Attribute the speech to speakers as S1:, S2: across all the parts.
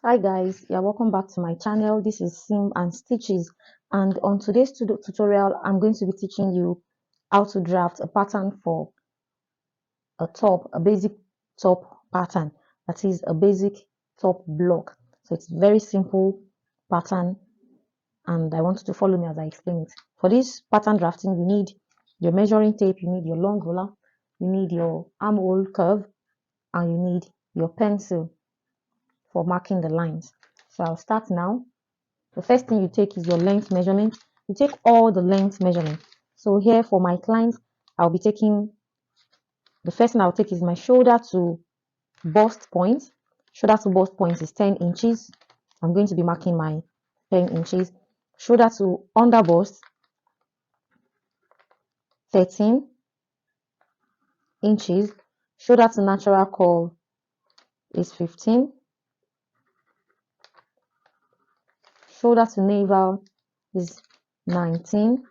S1: Hi guys, yeah, welcome back to my channel. This is Sim and Stitches, and on today's tutorial I'm going to be teaching you how to draft a pattern for a basic top pattern, that is a basic top block. So it's very simple pattern, and I want you to follow me as I explain it. For this pattern drafting, you need your measuring tape, you need your long ruler, you need your armhole curve, and you need your pencil for marking the lines. So I'll start now. The first thing you take is your length measurement. You take all the length measurement. So here for my clients, I'll be taking, the first thing I'll take is my shoulder to bust point. Shoulder to bust point is 10 inches. I'm going to be marking my 10 inches. Shoulder to under bust, 13 inches. Shoulder to natural curve is 15. Shoulder to navel is 19.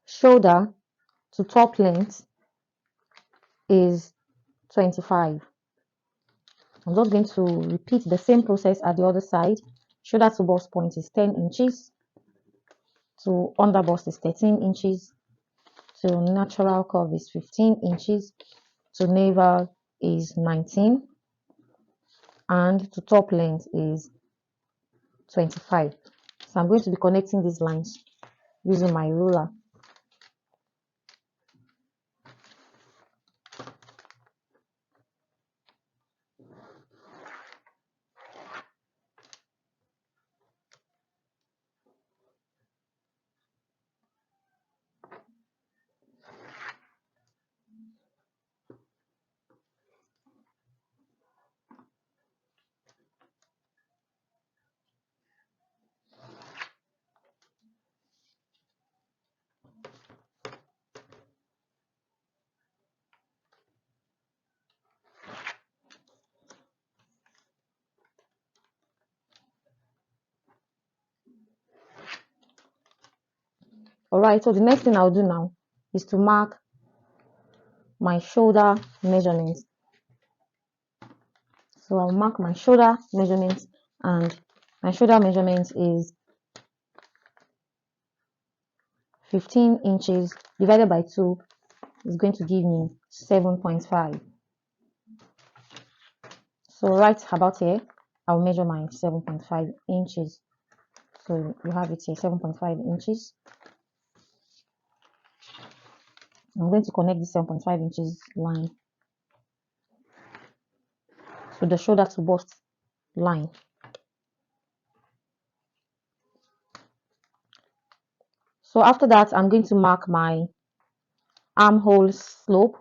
S1: Shoulder to top length is 25. I'm just going to repeat the same process at the other side. Shoulder to bust point is 10 inches. To under bust is 13 inches. To natural curve is 15 inches. To navel is 19. And to top length is 25. So I'm going to be connecting these lines using my ruler. Alright, so the next thing I'll do now is to mark my shoulder measurements. So I'll mark my shoulder measurements, and my shoulder measurement is 15 inches divided by 2 is going to give me 7.5. So right about here, I'll measure my 7.5 inches. So you have it here, 7.5 inches. I'm going to connect the 7.5 inches line to the shoulder to bust line. So after that, I'm going to mark my armhole slope,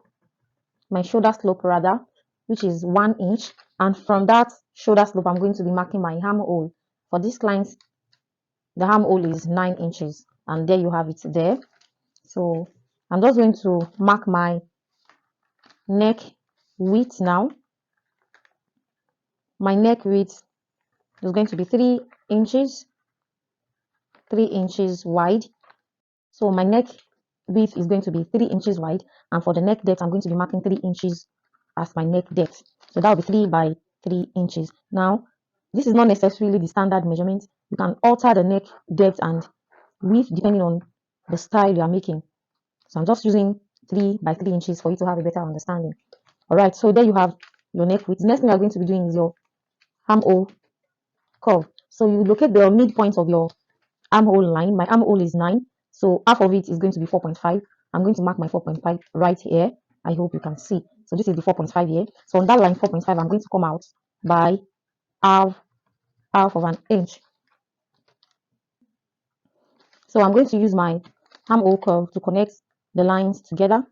S1: my shoulder slope rather, which is 1 inch. And from that shoulder slope, I'm going to be marking my armhole. For this client, the armhole is 9 inches, and there you have it there. So I'm just going to mark my neck width now. My neck width is going to be 3 inches, 3 inches wide. So my neck width is going to be 3 inches wide, and for the neck depth, I'm going to be marking 3 inches as my neck depth. So that will be 3 by 3 inches. Now, this is not necessarily the standard measurement. You can alter the neck depth and width depending on the style you are making. So I'm just using 3 by 3 inches for you to have a better understanding. All right, so there you have your neck width. The next thing you're going to be doing is your armhole curve. So you locate the midpoint of your armhole line. My armhole is 9, so half of it is going to be 4.5. I'm going to mark my 4.5 right here. I hope you can see. So this is the 4.5 here. So on that line 4.5, I'm going to come out by half of an inch. So I'm going to use my armhole curve to connect the lines together.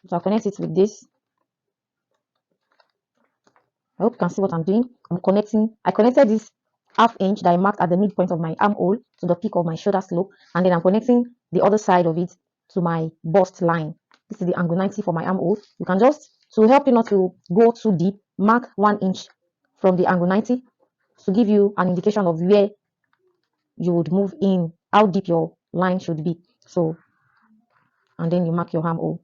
S1: So I'll connect it with this. I hope you can see what I'm doing. I connected this half inch that I marked at the midpoint of my armhole to the peak of my shoulder slope, and then I'm connecting the other side of it to my bust line. This is the angle 90 for my armhole. You can just, to help you not to go too deep, mark 1 inch from the angle 90 to give you an indication of where you would move in, how deep your line should be. So, and then you mark your armhole.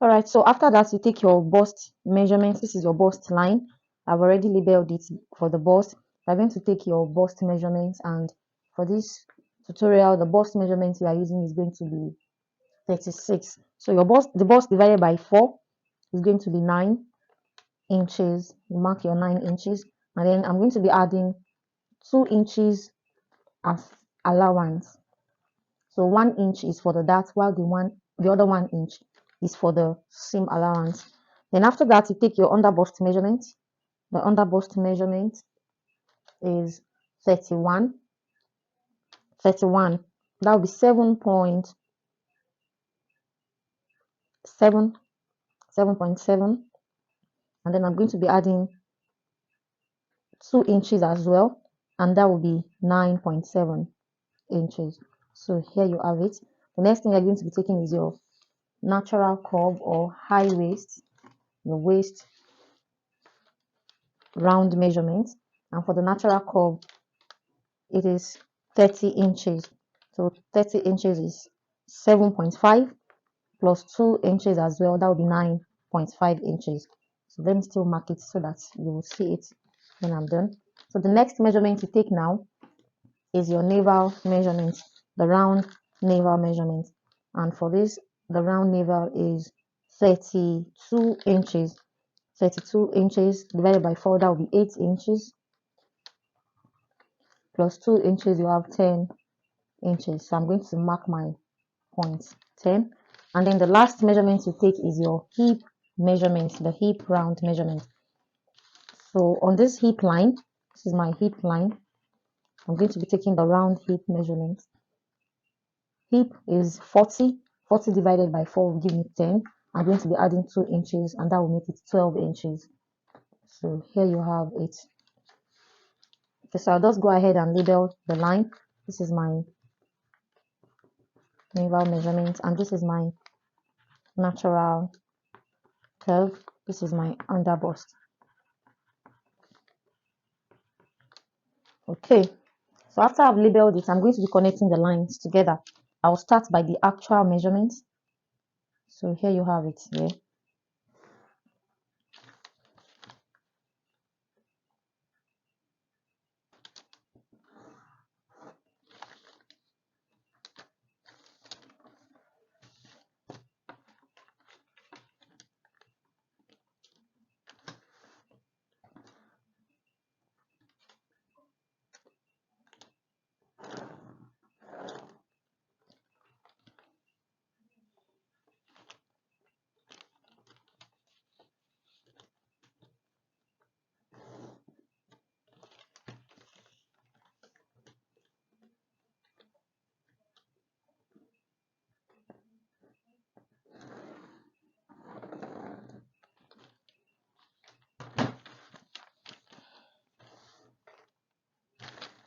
S1: All right, so after that, you take your bust measurements. This is your bust line. I've already labeled it for the bust. You're going to take your bust measurements, and for this tutorial, the bust measurements you are using is going to be 36. So your bust, the bust divided by 4 is going to be 9 inches. You mark your 9 inches, and then I'm going to be adding 2 inches as allowance. So 1 inch is for the dart, while the other 1 inch is for the seam allowance. Then after that, you take your underbust measurement. The underbust measurement is 31. That will be 7.7. And then I'm going to be adding 2 inches as well, and that will be 9.7 inches. So here you have it. The next thing you're going to be taking is your natural curve or high waist, your waist round measurement. And for the natural curve, it is 30 inches. So 30 inches is 7.5 plus 2 inches as well. That will be 9.5 inches. So let me still mark it so that you will see it when I'm done. So the next measurement you take now is your navel measurement, the round navel measurement. And for this, the round navel is 32 inches. 32 inches divided by 4, that will be 8 inches. Plus 2 inches, you have 10 inches. So I'm going to mark my point 10. And then the last measurement you take is your hip measurement, the hip round measurement. So on this hip line, this is my hip line, I'm going to be taking the round hip measurement. Hip is 40. 40 divided by 4 will give me 10. I'm going to be adding 2 inches, and that will make it 12 inches. So here you have it. Okay, so I'll just go ahead and label the line. This is my navel measurement, and this is my natural curve. This is my underbust. Okay, so after I've labeled it, I'm going to be connecting the lines together. I'll start by the actual measurement. So here you have it here.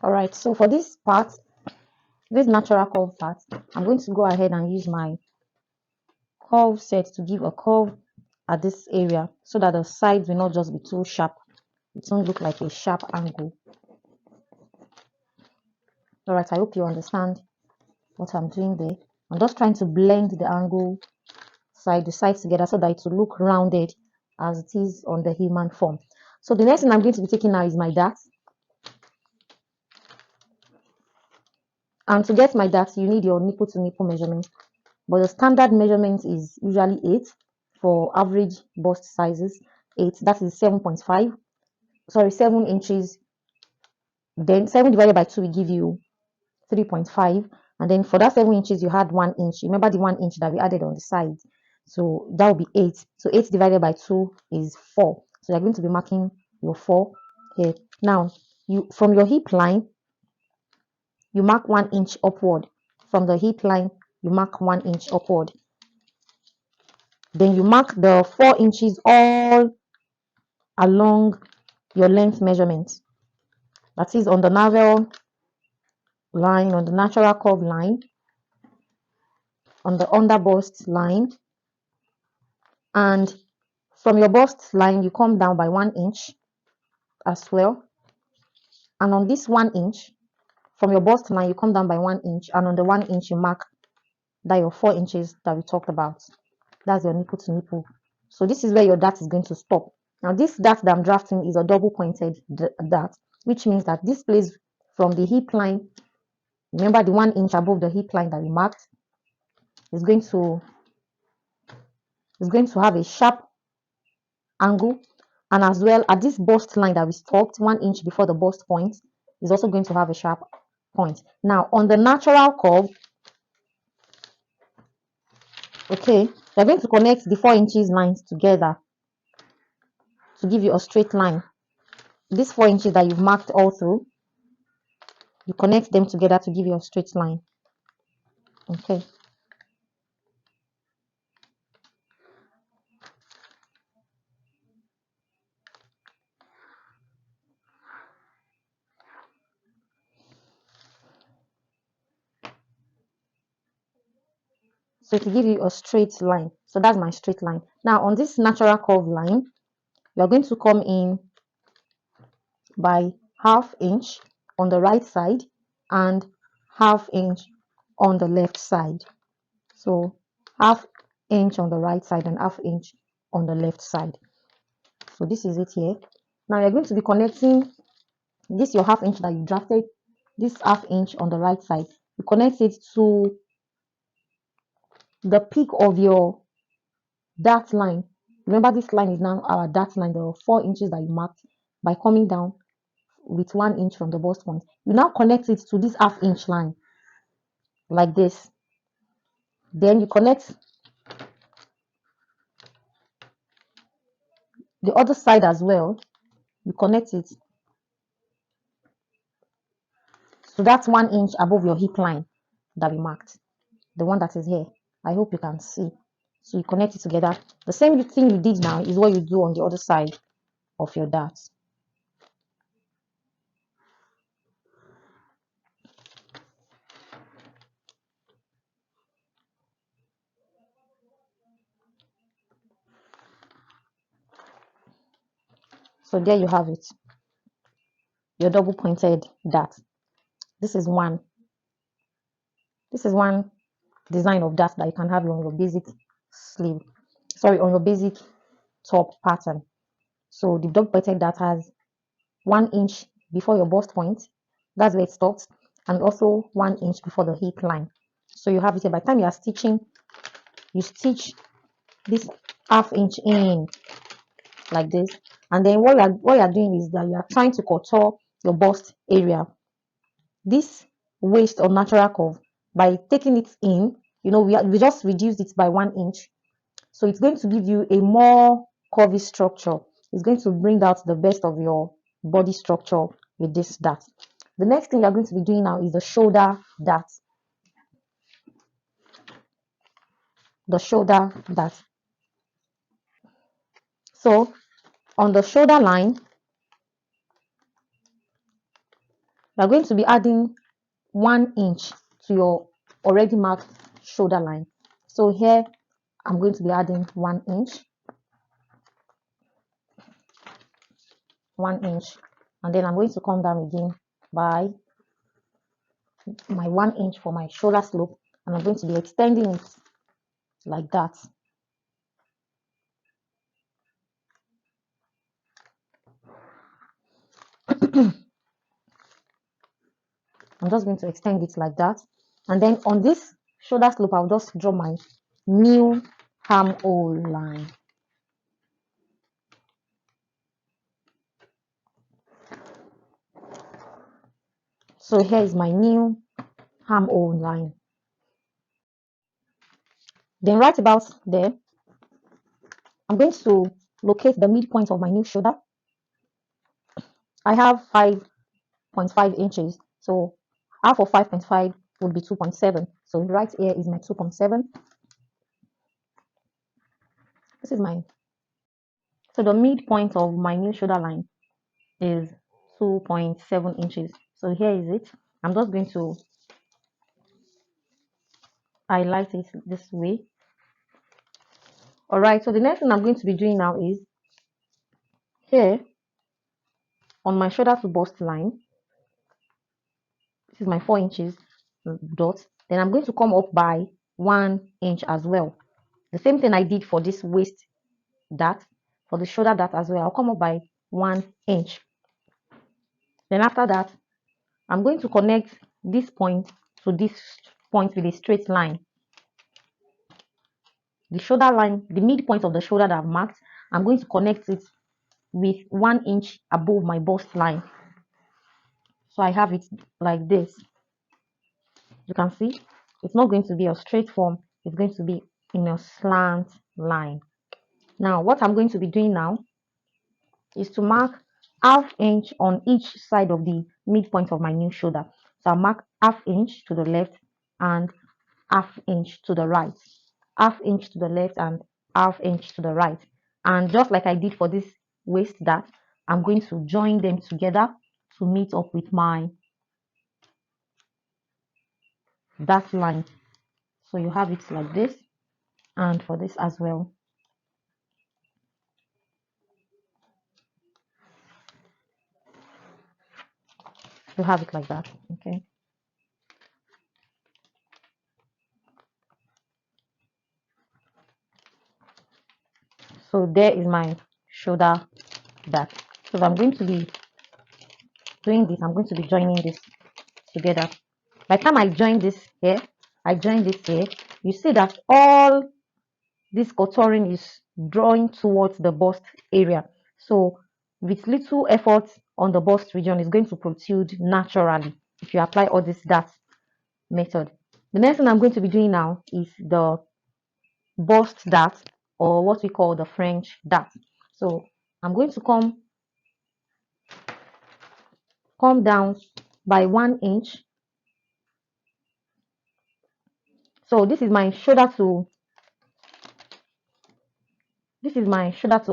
S1: All right, so for this part, this natural curve part, I'm going to go ahead and use my curve set to give a curve at this area so that the sides will not just be too sharp. It won't look like a sharp angle. All right, I hope you understand what I'm doing there. I'm just trying to blend the angle side to side together so that it will look rounded as it is on the human form. So the next thing I'm going to be taking now is my dart. And to get my dart, you need your nipple to nipple measurement. But the standard measurement is usually 8 for average bust sizes. 8, that is 7.5. Sorry, 7 inches. Then 7 divided by 2 will give you 3.5. And then for that 7 inches, you had 1 inch. Remember the 1 inch that we added on the side. So that will be 8. So 8 divided by 2 is 4. So you're going to be marking your 4 here. Now, you from your hip line, you mark 1 inch upward. From the hip line, you mark 1 inch upward. Then you mark the 4 inches all along your length measurement. That is on the navel line, on the natural curve line, on the under bust line, and from your bust line, you come down by 1 inch as well. And on this 1 inch, from your bust line, you come down by 1 inch, and on the 1 inch, you mark that your 4 inches that we talked about. That's your nipple to nipple. So this is where your dart is going to stop. Now this dart that I'm drafting is a double pointed dart, which means that this place from the hip line, remember the 1 inch above the hip line that we marked, is going to have a sharp angle, and as well at this bust line that we stopped 1 inch before the bust point is also going to have a sharp point. Now on the natural curve, okay, we're going to connect the 4 inches lines together to give you a straight line. These 4 inches that you've marked all through, you connect them together to give you a straight line. Okay. So to give you a straight line. So that's my straight line. Now on this natural curve line, you're going to come in by ½ inch on the right side and ½ inch on the left side. So ½ inch on the right side and ½ inch on the left side. So this is it here. Now you're going to be connecting this your ½ inch that you drafted, this ½ inch on the right side. You connect it to the peak of your dart line. Remember, this line is now our dart line, the 4 inches that you marked, by coming down with 1 inch from the bust point. You now connect it to this ½ inch line like this. Then you connect the other side as well. You connect it. So that's 1 inch above your hip line that we marked, the one that is here. I hope you can see. So you connect it together. The same thing you did now is what you do on the other side of your dart. So there you have it, your double pointed dart. This is one design of dart that you can have on your basic sleeve, sorry, on your basic top pattern. So the double pointed dart has 1 inch before your bust point, that's where it stops, and also 1 inch before the hip line. So you have it here. By the time you are stitching, you stitch this ½ inch in like this, and then what you are doing is that you are trying to contour your bust area, this waist or natural curve, by taking it in. You know, we just reduced it by 1 inch, so it's going to give you a more curvy structure. It's going to bring out the best of your body structure with this dart. The next thing you're going to be doing now is the shoulder dart. The shoulder dart. So on the shoulder line, you're going to be adding 1 inch to your already marked shoulder line. So here I'm going to be adding 1 inch, 1 inch, and then I'm going to come down again by my 1 inch for my shoulder slope, and I'm going to be extending it like that. I'm just going to extend it like that, and then on this shoulder slope I'll just draw my new armhole line. So here is my new armhole line. Then right about there, I'm going to locate the midpoint of my new shoulder. I have 5.5 inches, so half of 5.5 would be 2.7. So right here is my 2.7. This is my, so the midpoint of my new shoulder line is 2.7 inches. So here is it. I'm just going to highlight it this way. All right, so the next thing I'm going to be doing now is here on my shoulder to bust line. This is my 4 inches dot. Then I'm going to come up by 1 inch as well. The same thing I did for this waist dart, for the shoulder dart as well. I'll come up by 1 inch. Then after that, I'm going to connect this point to this point with a straight line. The shoulder line, the midpoint of the shoulder that I've marked, I'm going to connect it with 1 inch above my bust line. So I have it like this. You can see it's not going to be a straight form, it's going to be in a slant line. Now what I'm going to be doing now is to mark half inch on each side of the midpoint of my new shoulder. So I'll mark half inch to the left and half inch to the right, half inch to the left and half inch to the right. And just like I did for this waist dart, I'm going to join them together to meet up with my dart line. So you have it like this, and for this as well. You have it like that, okay? So there is my shoulder dart. So I'm going to be doing this, I'm going to be joining this together. By the time I join this here, I join this here, you see that all this contouring is drawing towards the bust area. So with little effort on the bust region, it's going to protrude naturally if you apply all this dart method. The next thing I'm going to be doing now is the bust dart, or what we call the French dart. So I'm going to come down by 1 inch. So this is my shoulder to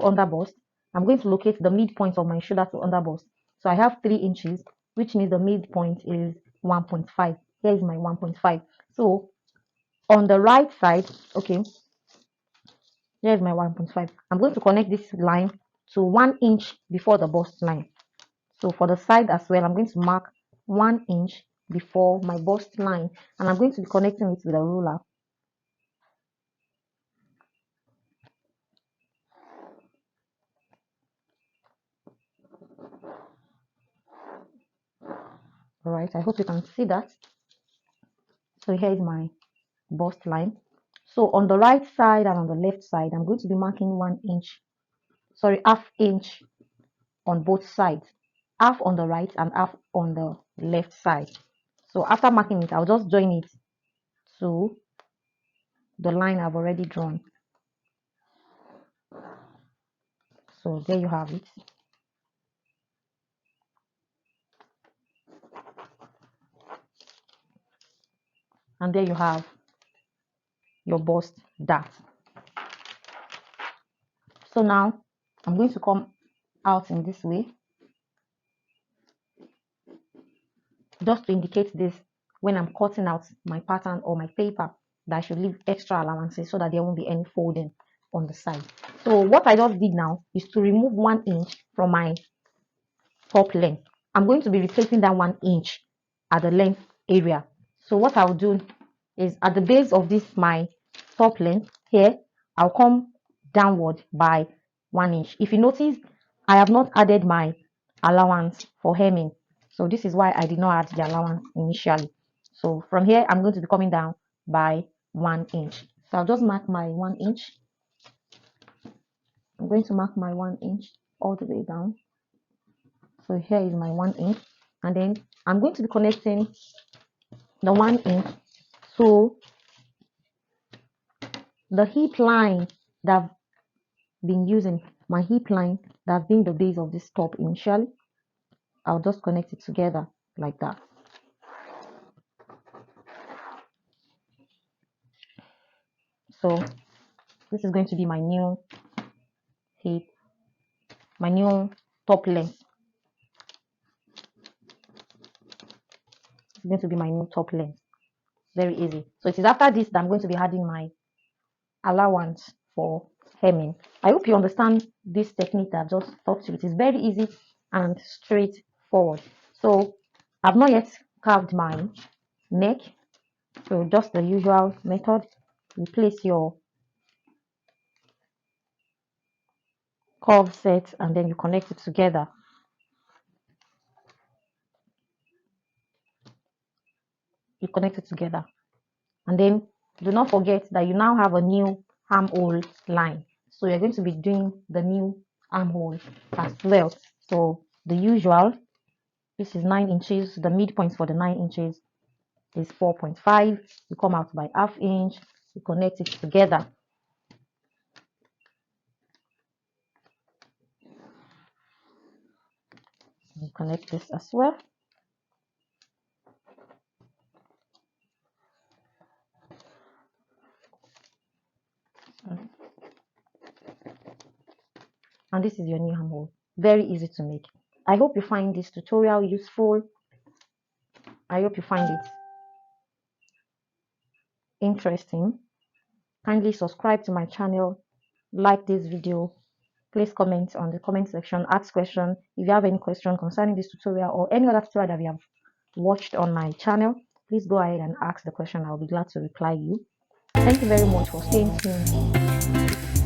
S1: under bust. I'm going to locate the midpoint of my shoulder to under bust. So I have 3 inches, which means the midpoint is 1.5. Here is my 1.5. So on the right side, okay, here's my 1.5. I'm going to connect this line to 1 inch before the bust line. So for the side as well, I'm going to mark 1 inch before my bust line, and I'm going to be connecting it with a ruler. All right, I hope you can see that. So here is my bust line. So on the right side and on the left side, I'm going to be marking 1 inch, sorry, half inch on both sides, half on the right and half on the left side. So after marking it, I'll just join it to the line I've already drawn. So there you have it. And there you have your bust dart. So now I'm going to come out in this way, just to indicate this when I'm cutting out my pattern or my paper, that I should leave extra allowances so that there won't be any folding on the side. So what I just did now is to remove 1 inch from my top length. I'm going to be replacing that 1 inch at the length area. So what I'll do is at the base of this my top length here, I'll come downward by 1 inch. If you notice, I have not added my allowance for hemming. So this is why I did not add the allowance initially. So from here, I'm going to be coming down by 1 inch. So I'll just mark my 1 inch. I'm going to mark my 1 inch all the way down. So here is my 1 inch. And then I'm going to be connecting the 1 inch to the hip line that I've been using, my hip line that's been the base of this top initially. I'll just connect it together like that. So this is going to be my new hip, my new top length. It's going to be my new top length. Very easy. So it is after this that I'm going to be adding my allowance for hemming. I hope you understand this technique that I've just taught you. It is very easy and straightforward. So I've not yet carved my neck. So just the usual method. You place your curve set and then you connect it together. You connect it together. And then do not forget that you now have a new armhole line. So you're going to be doing the new armhole as well. So the usual, this is 9 inches. The midpoint for the 9 inches is 4.5. You come out by ½ inch. You connect it together. You connect this as well. And this is your new armhole. Very easy to make. I hope you find this tutorial useful. I hope you find it interesting. Kindly subscribe to my channel, like this video, place comments on the comment section, ask questions. If you have any question concerning this tutorial or any other tutorial that we have watched on my channel, please go ahead and ask the question. I'll be glad to reply you. Thank you very much for staying tuned.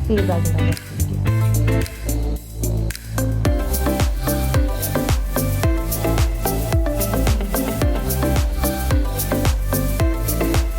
S1: See you guys in the next video.